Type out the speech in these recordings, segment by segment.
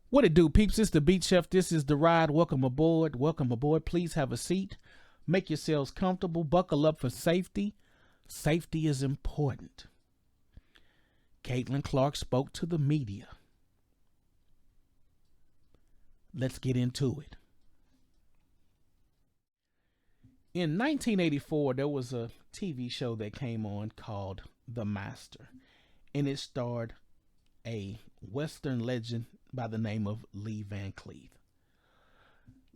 What it do, peeps? It's the Beat Chef. This is the ride. Welcome aboard. Welcome aboard. Please have a seat. Make yourselves comfortable. Buckle up for safety. Safety is important. Caitlin Clark spoke to the media. Let's get into it. In 1984, there was a TV show that came on called The Master, and it starred a Western legend by the name of Lee Van Cleef.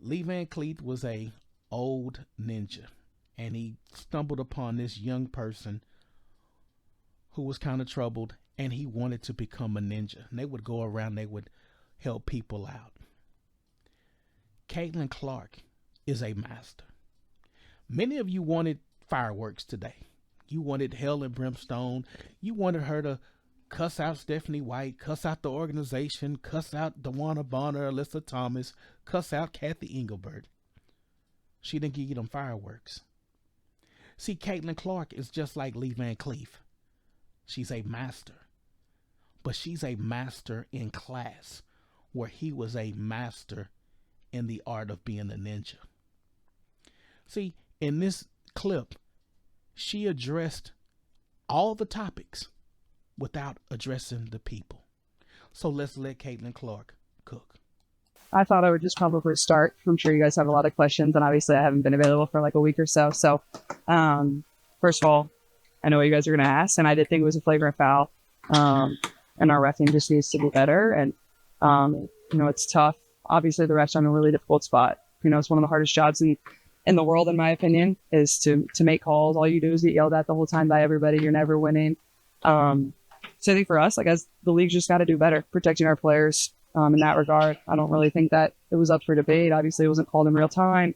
Lee Van Cleef was a old ninja, and he stumbled upon this young person who was kind of troubled, and he wanted to become a ninja. And they would go around, they would help people out. Caitlin Clark is a master. Many of you wanted fireworks today. You wanted hell and brimstone. You wanted her to cuss out Stephanie White, cuss out the organization, cuss out Dewana Bonner, Alyssa Thomas, cuss out Kathy Engelbert. She didn't give you them fireworks. See, Caitlin Clark is just like Lee Van Cleef. She's a master. But she's a master in class, where he was a master in the art of being a ninja. See, in this clip, she addressed all the topics without addressing the people. So let's let Caitlin Clark cook. I thought I would just probably start. I'm sure you guys have a lot of questions, and obviously I haven't been available for like a week or so. So, first of all, I know what you guys are going to ask, and I did think it was a flagrant foul. And our refing just needs to be better. And, it's tough. Obviously, the refs are in a really difficult spot. It's one of the hardest jobs in the world, in my opinion, is to make calls. All you do is get yelled at the whole time by everybody. You're never winning. So I think for us, as the league's just got to do better protecting our players in that regard. I don't really think that it was up for debate. Obviously, it wasn't called in real time.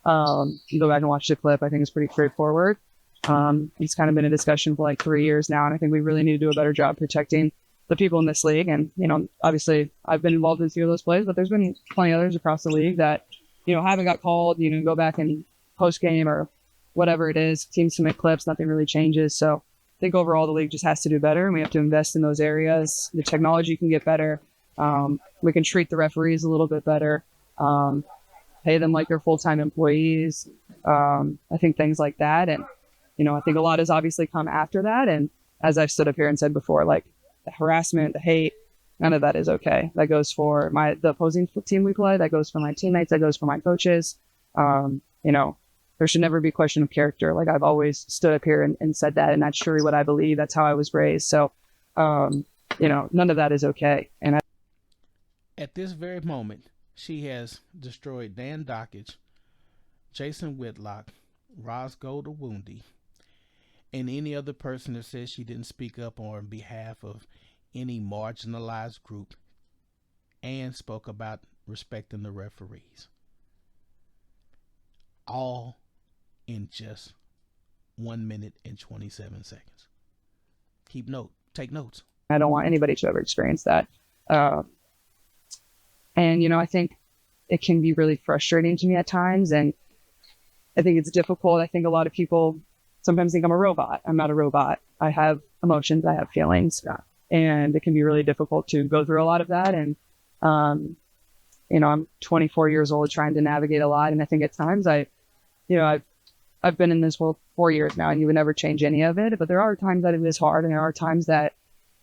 You go back and watch the clip. I think it's pretty straightforward. It's kind of been a discussion for like 3 years now, and I think we really need to do a better job protecting the people in this league. And, obviously I've been involved in a few of those plays, but there's been plenty others across the league that, haven't got called, go back and post game or whatever it is, teams submit clips, nothing really changes. So I think overall the league just has to do better, and we have to invest in those areas. The technology can get better. We can treat the referees a little bit better, pay them like they're full-time employees. I think things like that. And, I think a lot has obviously come after that. And as I've stood up here and said before, like the harassment, the hate, none of that is okay. That goes for the opposing team we play. That goes for my teammates. That goes for my coaches. There should never be a question of character. Like I've always stood up here and said that, and that's truly what I believe. That's how I was raised. So, none of that is okay. And At this very moment, she has destroyed Dan Dockage, Jason Whitlock, Roscoe Woundy, and any other person that says she didn't speak up on behalf of any marginalized group and spoke about respecting the referees. All in just 1 minute and 27 seconds. Take notes. I don't want anybody to ever experience that. And, I think it can be really frustrating to me at times. And I think it's difficult. I think a lot of people sometimes think I'm a robot. I'm not a robot. I have emotions. I have feelings. And it can be really difficult to go through a lot of that. And, I'm 24 years old trying to navigate a lot. And I think at times I've been in this world 4 years now, and you would never change any of it. But there are times that it is hard, and there are times that,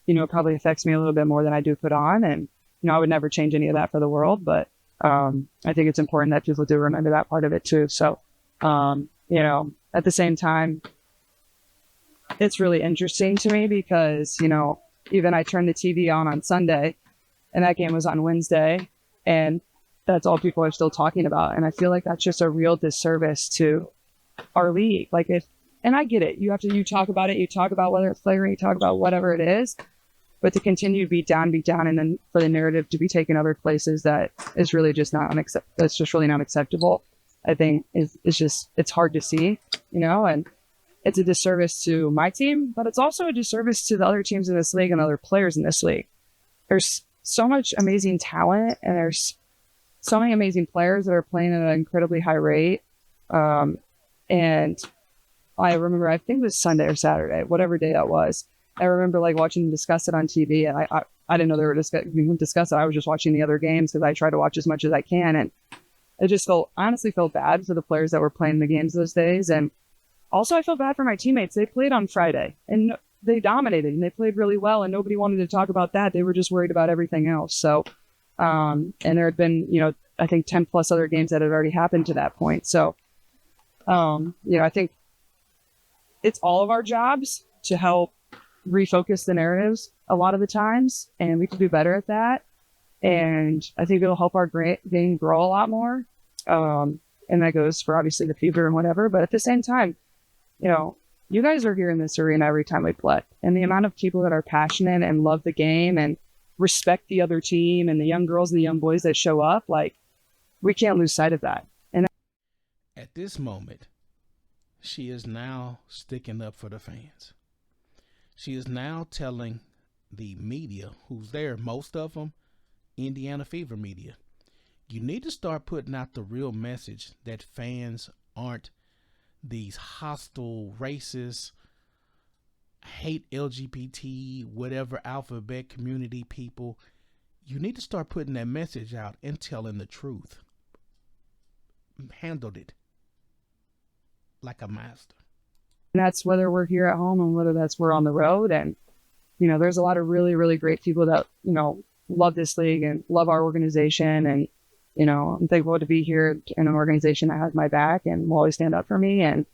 it probably affects me a little bit more than I do put on. And, I would never change any of that for the world. But I think it's important that people do remember that part of it too. So, at the same time, it's really interesting to me because, even I turned the TV on Sunday, and that game was on Wednesday, and that's all people are still talking about. And I feel like that's just a real disservice to our league. And I get it. You talk about it. You talk about whether it's flagrant, you talk about whatever it is, but to continue to beat down, and then for the narrative to be taken other places, that is really just that's just really not acceptable. I think it's hard to see, and it's a disservice to my team, but it's also a disservice to the other teams in this league and other players in this league. There's so much amazing talent, and there's so many amazing players that are playing at an incredibly high rate. And I remember, I think it was Sunday or Saturday, whatever day that was. I remember watching them discuss it on TV, and I didn't know they were discuss it. I was just watching the other games because I try to watch as much as I can. And I just honestly felt bad for the players that were playing the games those days. And also I felt bad for my teammates. They played on Friday and they dominated and they played really well and nobody wanted to talk about that. They were just worried about everything else. So, and there had been, I think 10 plus other games that had already happened to that point. So, I think it's all of our jobs to help refocus the narratives a lot of the times, and we can do better at that. And I think it'll help our game grow a lot more. And that goes for obviously the fever and whatever. But at the same time, you guys are here in this arena every time we play. And the amount of people that are passionate and love the game and respect the other team and the young girls and the young boys that show up, like, we can't lose sight of that. And At this moment, she is now sticking up for the fans. She is now telling the media who's there, most of them Indiana Fever media, you need to start putting out the real message that fans aren't these hostile, racist, hate LGBT, whatever alphabet community people. You need to start putting that message out and telling the truth. Handled it like a master. that's whether we're here at home and whether that's we're on the road. And, there's a lot of really, really great people that, love this league and love our organization. And, I'm thankful to be here in an organization that has my back and will always stand up for me. And,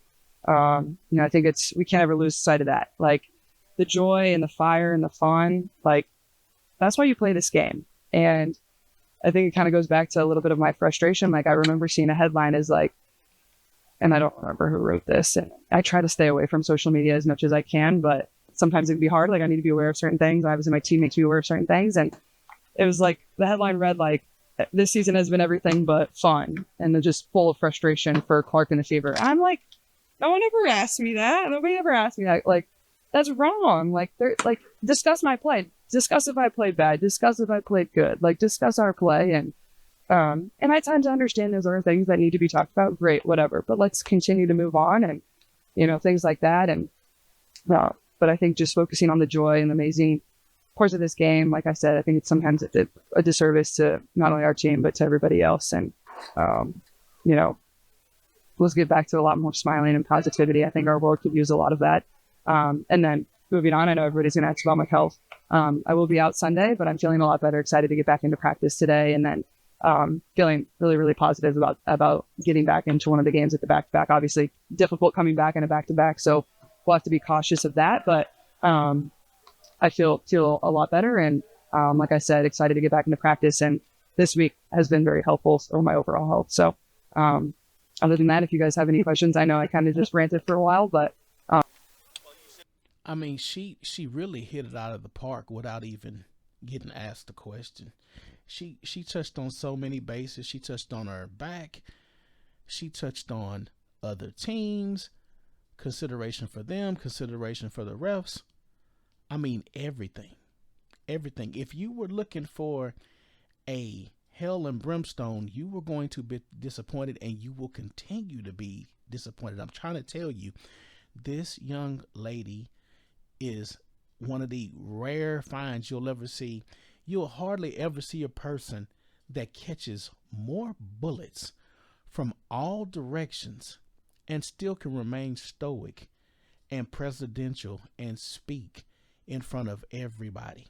I think we can't ever lose sight of that. Like, the joy and the fire and the fun, like, that's why you play this game. And I think it kind of goes back to a little bit of my frustration. Like, I remember seeing a headline as like, and I don't remember who wrote this. And I try to stay away from social media as much as I can, but sometimes it can be hard. Like, I need to be aware of certain things. Obviously, my team makes me aware of certain things. And it was like, the headline read like, this season has been everything but fun. And they're just full of frustration for Clark and the Fever. I'm like, no one ever asked me that. Nobody ever asked me that. Like, that's wrong. Like, they're like, discuss my play. Discuss if I played bad. Discuss if I played good. Like, discuss our play. And I tend to understand those are things that need to be talked about. Great, whatever. But let's continue to move on and, things like that. And, but I think just focusing on the joy and the amazing parts of this game, like I said, I think it's sometimes a disservice to not only our team, but to everybody else. And, let's get back to a lot more smiling and positivity. I think our world could use a lot of that. And then moving on, I know everybody's going to ask about my health. I will be out Sunday, but I'm feeling a lot better, excited to get back into practice today. And then feeling really, really positive about getting back into one of the games at the back-to-back. Obviously, difficult coming back in a back-to-back, so we'll have to be cautious of that. But I feel a lot better. And like I said, excited to get back into practice. And this week has been very helpful for my overall health. So other than that, if you guys have any questions, I know I kind of just ranted for a while, but I mean, she really hit it out of the park without even getting asked the question. She touched on so many bases. She touched on her back. She touched on other teams, consideration for them, consideration for the refs. I mean, everything. Everything. If you were looking for a hell and brimstone, you were going to be disappointed, and you will continue to be disappointed. I'm trying to tell you, this young lady is one of the rare finds you'll ever see. You'll hardly ever see a person that catches more bullets from all directions and still can remain stoic and presidential and speak in front of everybody.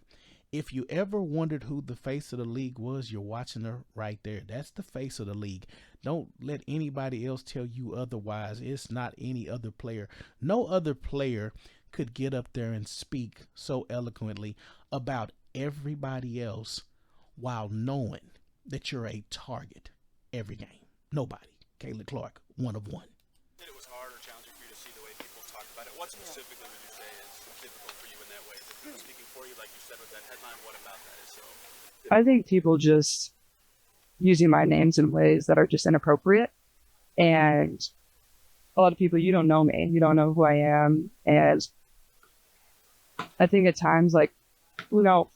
If you ever wondered who the face of the league was, you're watching her right there. That's the face of the league. Don't let anybody else tell you otherwise. It's not any other player. No other player could get up there and speak so eloquently about everybody else while knowing that you're a target every game. Nobody. Kayla Clark, one of one. That it was hard or challenging for you to see the way people talk about it. What specifically would you say is difficult for you in that way? Is it people speaking for you, like you said with that headline? What about that is so? I think people just using my names in ways that are just inappropriate. And a lot of people, you don't know me. You don't know who I am. And I think at times, like, whether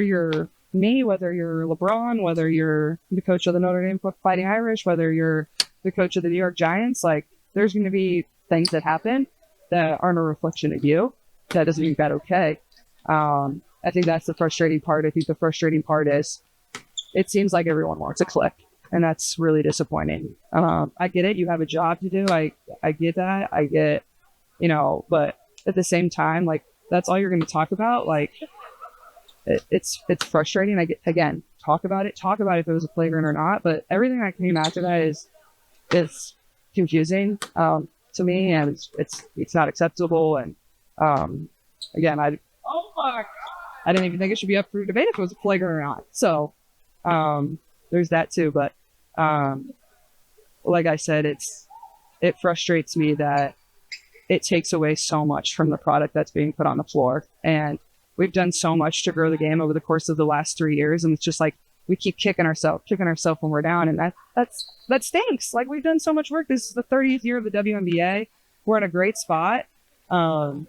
you're me, whether you're LeBron, whether you're the coach of the Notre Dame Fighting Irish, whether you're the coach of the New York Giants, like, there's going to be things that happen that aren't a reflection of you. That doesn't make that okay. I think that's the frustrating part. I think the frustrating part is it seems like everyone wants a click, and that's really disappointing. I get it. You have a job to do. I get that. I get, but at the same time, like, that's all you're going to talk about. Like, it's frustrating. Again, talk about it if it was a flagrant or not, but everything that came after that is confusing, to me, and it's not acceptable. And, again, I didn't even think it should be up for debate if it was a flagrant or not. So, there's that too. But, like I said, it frustrates me that it takes away so much from the product that's being put on the floor. And we've done so much to grow the game over the course of the last 3 years. And it's just like, we keep kicking ourselves when we're down. And that stinks. Like, we've done so much work. This is the 30th year of the WNBA. We're in a great spot. The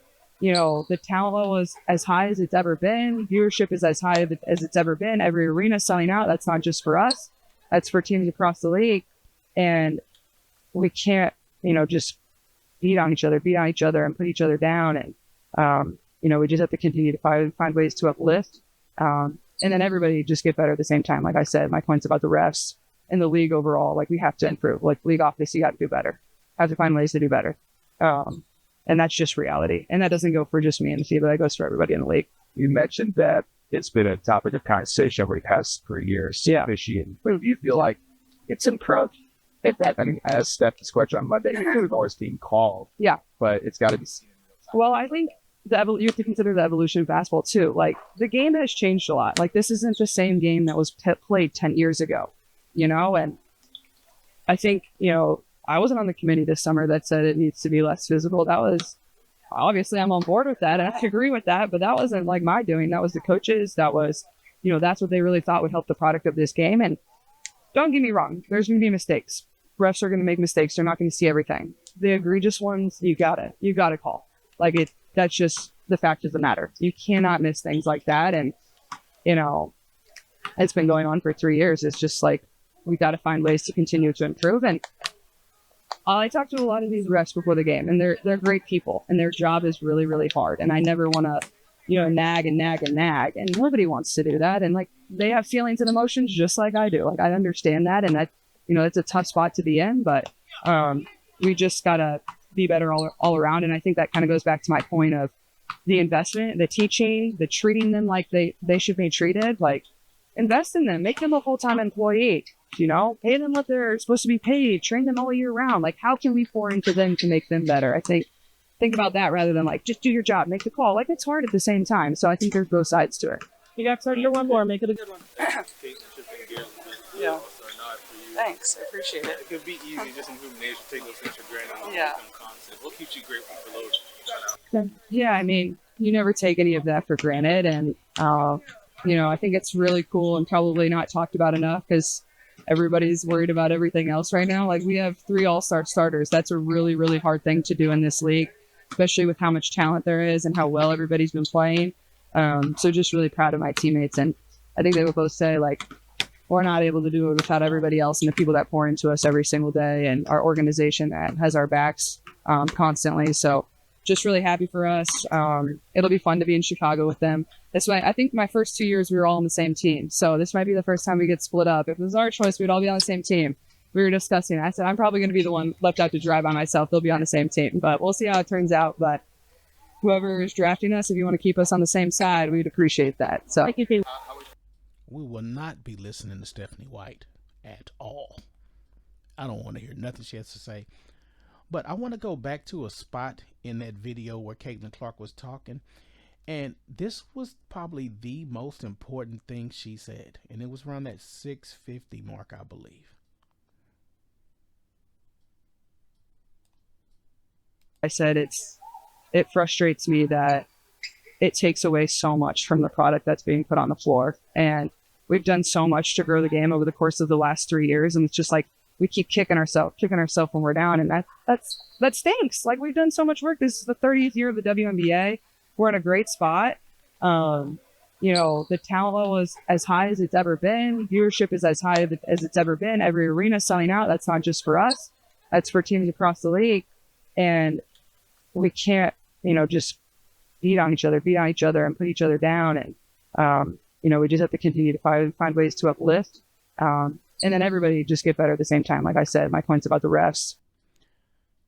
talent level is as high as it's ever been. Viewership is as high as it's ever been. Every arena selling out. That's not just for us. That's for teams across the league. And we can't, just beat on each other and put each other down. And, we just have to continue to find ways to uplift. And then everybody just get better at the same time. Like I said, my points about the refs and the league overall, like, we have to improve. Like, league office, you got to do better. Have to find ways to do better. And that's just reality. And that doesn't go for just me and the field, but that goes for everybody in the league. You mentioned that it's been a topic of conversation over the past 3 years. Yeah. Officiating. But do you feel like it's improved? I asked Steph this question on Monday. More is being called. Yeah. But it's got to be seen in real time. Well, I think you have to consider the evolution of basketball too. Like, the game has changed a lot. Like, this isn't the same game that was played 10 years ago, and I think, I wasn't on the committee this summer that said it needs to be less physical. That was, obviously, I'm on board with that, and I agree with that, but that wasn't like my doing. That was the coaches. That was, that's what they really thought would help the product of this game. And don't get me wrong, there's going to be mistakes. Refs are going to make mistakes. They're not going to see everything. The egregious ones, you gotta call. Like, that's just the fact of the matter. You cannot miss things like that. And, it's been going on for 3 years. It's just like, we got to find ways to continue to improve. And I talked to a lot of these refs before the game, and they're great people, and their job is really, really hard. And I never want to, nag. And nobody wants to do that. And, like, they have feelings and emotions just like I do. Like, I understand that. And that, it's a tough spot to be in, but, we just got to be better all around. And I think that kind of goes back to my point of the investment, the teaching, the treating them like they should be treated. Like, invest in them, make them a full-time employee, pay them what they're supposed to be paid, train them all year round. Like, how can we pour into them to make them better? I think about that rather than, like, just do your job, make the call. Like, it's hard at the same time. So I think there's both sides to it. You got started one more, make it a good one. Yeah. Thanks, I appreciate it. It could be easy just in human nature to take those things for granted and Yeah. become constant. What keeps you grateful for those? Yeah, I mean, you never take any of that for granted. And, I think it's really cool and probably not talked about enough because everybody's worried about everything else right now. Like, we have 3 all-star starters. That's a really, really hard thing to do in this league, especially with how much talent there is and how well everybody's been playing. So just really proud of my teammates. And I think they would both say, like, we're not able to do it without everybody else and the people that pour into us every single day and our organization that has our backs constantly. So just really happy for us. It'll be fun to be in Chicago with them. This way, I think my first 2 years we were all on the same team. So this might be the first time we get split up. If it was our choice, we'd all be on the same team. We were discussing. I said, I'm probably going to be the one left out to dry by myself. They'll be on the same team, but we'll see how it turns out. But whoever is drafting us, if you want to keep us on the same side, we'd appreciate that. So Thank you. We will not be listening to Stephanie White at all. I don't want to hear nothing she has to say. But I want to go back to a spot in that video where Caitlin Clark was talking. And this was probably the most important thing she said. And it was around that 6:50 mark, I believe. I said, it frustrates me that it takes away so much from the product that's being put on the floor. And we've done so much to grow the game over the course of the last 3 years. And it's just like, we keep kicking ourselves when we're down. And that stinks. Like, we've done so much work. This is the 30th year of the WNBA. We're in a great spot. The talent level is as high as it's ever been. Viewership is as high as it's ever been. Every arena selling out. That's not just for us. That's for teams across the league. And we can't, just beat on each other and put each other down. And, we just have to continue to find ways to uplift. And then everybody just get better at the same time. Like I said, my points about the refs.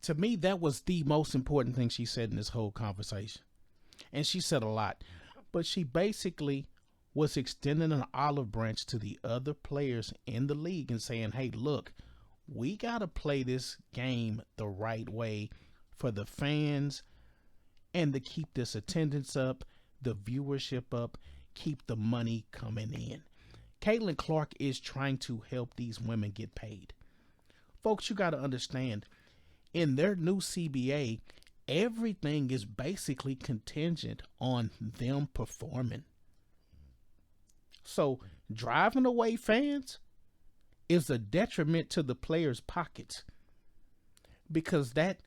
To me, that was the most important thing she said in this whole conversation. And she said a lot. But she basically was extending an olive branch to the other players in the league and saying, hey, look, we got to play this game the right way for the fans and to keep this attendance up, the viewership up, keep the money coming in. Caitlin Clark is trying to help these women get paid. Folks, you got to understand, in their new CBA, everything is basically contingent on them performing. So driving away fans is a detriment to the players' pockets, because that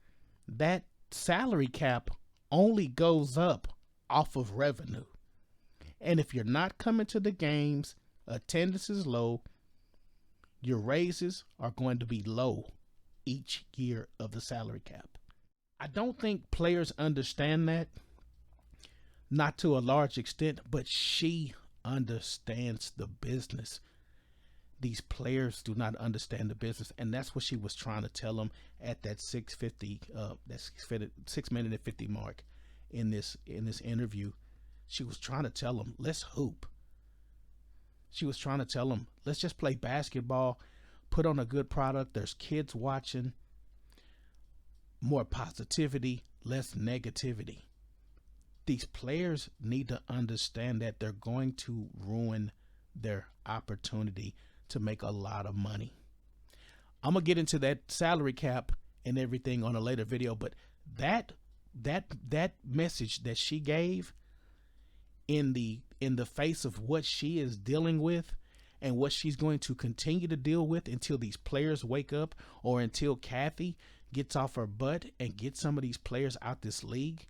salary cap only goes up off of revenue. And if you're not coming to the games, attendance is low, your raises are going to be low each year of the salary cap. I don't think players understand that, not to a large extent, but she understands the business. These players do not understand the business, and that's what she was trying to tell them at that 6 minute and 50 mark in this interview. She was trying to tell them, let's hoop. She was trying to tell them, let's just play basketball, put on a good product. There's kids watching. More positivity, less negativity. These players need to understand that they're going to ruin their opportunity to make a lot of money. I'm going to get into that salary cap and everything on a later video, but that message that she gave in the face of what she is dealing with and what she's going to continue to deal with until these players wake up, or until Kathy gets off her butt and gets some of these players out this league.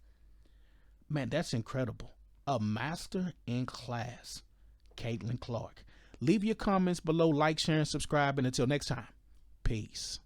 Man, that's incredible. A master in class, Caitlin Clark. Leave your comments below, like, share, and subscribe. And until next time, peace.